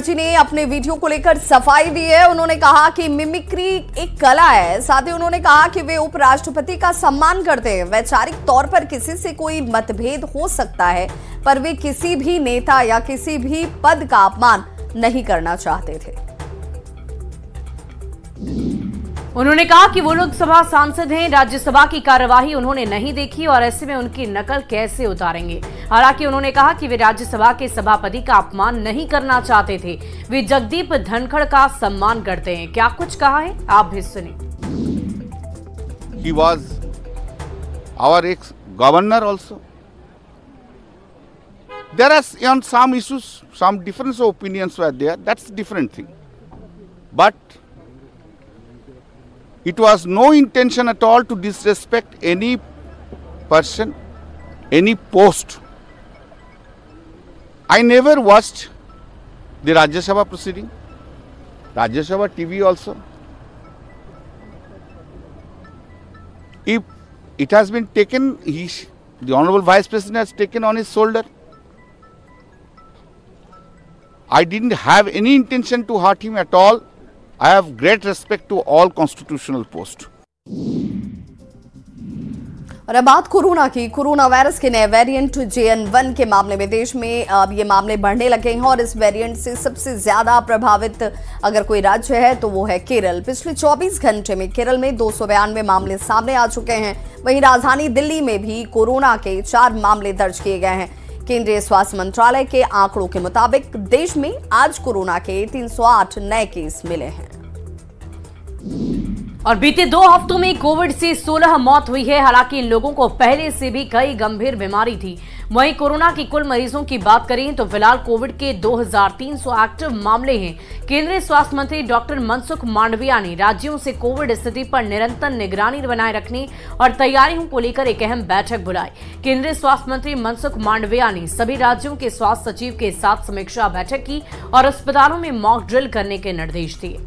जी ने अपने वीडियो को लेकर सफाई दी है। उन्होंने कहा कि मिमिक्री एक कला है। साथ ही उन्होंने कहा कि वे उपराष्ट्रपति का सम्मान करते हैं। वैचारिक तौर पर किसी से कोई मतभेद हो सकता है, पर वे किसी भी नेता या किसी भी पद का अपमान नहीं करना चाहते थे। उन्होंने कहा कि वो लोकसभा सांसद हैं, राज्यसभा की कार्यवाही उन्होंने नहीं देखी और ऐसे में उनकी नकल कैसे उतारेंगे। हालांकि उन्होंने कहा कि वे राज्यसभा के सभापति का अपमान नहीं करना चाहते थे, वे जगदीप धनखड़ का सम्मान करते हैं। क्या कुछ कहा है, आप भी सुनिए। He was our ex-governor also. There are on some issues, some difference of opinions were there. That's a different thing. But it was no intention at all to disrespect any person, any post. I never watched the Rajya Sabha proceeding, Rajya Sabha TV also. If it has been taken, the Honorable Vice President has taken on his shoulder. I didn't have any intention to hurt him at all. I have great respect to all constitutional posts. और अब बात corona की। Corona virus के नए variant JN1 के मामले में देश में अब ये मामले बढ़ने लगे हैं और इस वेरिएंट से सबसे ज्यादा प्रभावित अगर कोई राज्य है तो वो है केरल। पिछले 24 घंटे में केरल में 292 मामले सामने आ चुके हैं। वहीं राजधानी दिल्ली में भी कोरोना के 4 मामले दर्ज किए गए हैं। केंद्रीय स्वास्थ्य मंत्रालय के आंकड़ों के मुताबिक देश में आज कोरोना के 308 नए केस मिले हैं। और बीते 2 हफ्तों में कोविड से 16 मौत हुई है। हालांकि इन लोगों को पहले से भी कई गंभीर बीमारी थी। वहीं कोरोना की कुल मरीजों की बात करें तो फिलहाल कोविड के 2300 एक्टिव मामले हैं। केंद्रीय स्वास्थ्य मंत्री डॉक्टर मनसुख मांडविया ने राज्यों से कोविड स्थिति पर निरंतर निगरानी बनाए रखने और तैयारियों को लेकर एक अहम बैठक बुलाई। केंद्रीय स्वास्थ्य मंत्री मनसुख मांडविया ने सभी राज्यों के स्वास्थ्य सचिव के साथ समीक्षा बैठक की और अस्पतालों में मॉक ड्रिल करने के निर्देश दिए।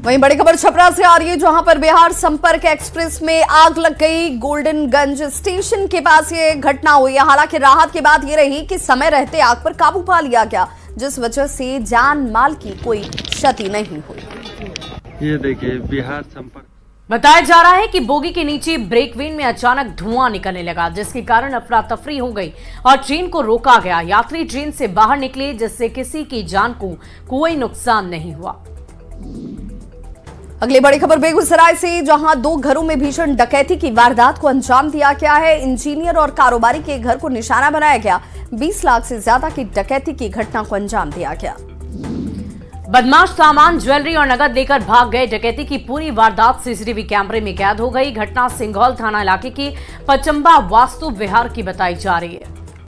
वहीं बड़ी खबर छपरा से आ रही है, जहां पर बिहार संपर्क एक्सप्रेस में आग लग गई। गोल्डनगंज स्टेशन के पास ये घटना हुई है। हालांकि राहत की बात ये रही कि समय रहते आग पर काबू पा लिया गया, जिस वजह से जान माल की कोई क्षति नहीं हुई। ये देखिए बिहार संपर्क। बताया जा रहा है कि बोगी के नीचे ब्रेक वेन में अचानक धुआं निकलने लगा, जिसके कारण अफरा तफरी हो गई और ट्रेन को रोका गया। यात्री ट्रेन से बाहर निकले, जिससे किसी की जान को कोई नुकसान नहीं हुआ। अगली बड़ी खबर बेगूसराय से, जहां 2 घरों में भीषण डकैती की वारदात को अंजाम दिया गया है। इंजीनियर और कारोबारी के घर को निशाना बनाया गया। 20 लाख से ज्यादा की डकैती की घटना को अंजाम दिया गया। बदमाश सामान, ज्वेलरी और नकद लेकर भाग गए। डकैती की पूरी वारदात सीसीटीवी कैमरे में कैद हो गई। घटना सिंघौल थाना इलाके के पचम्बा वास्तु विहार की बताई जा रही है।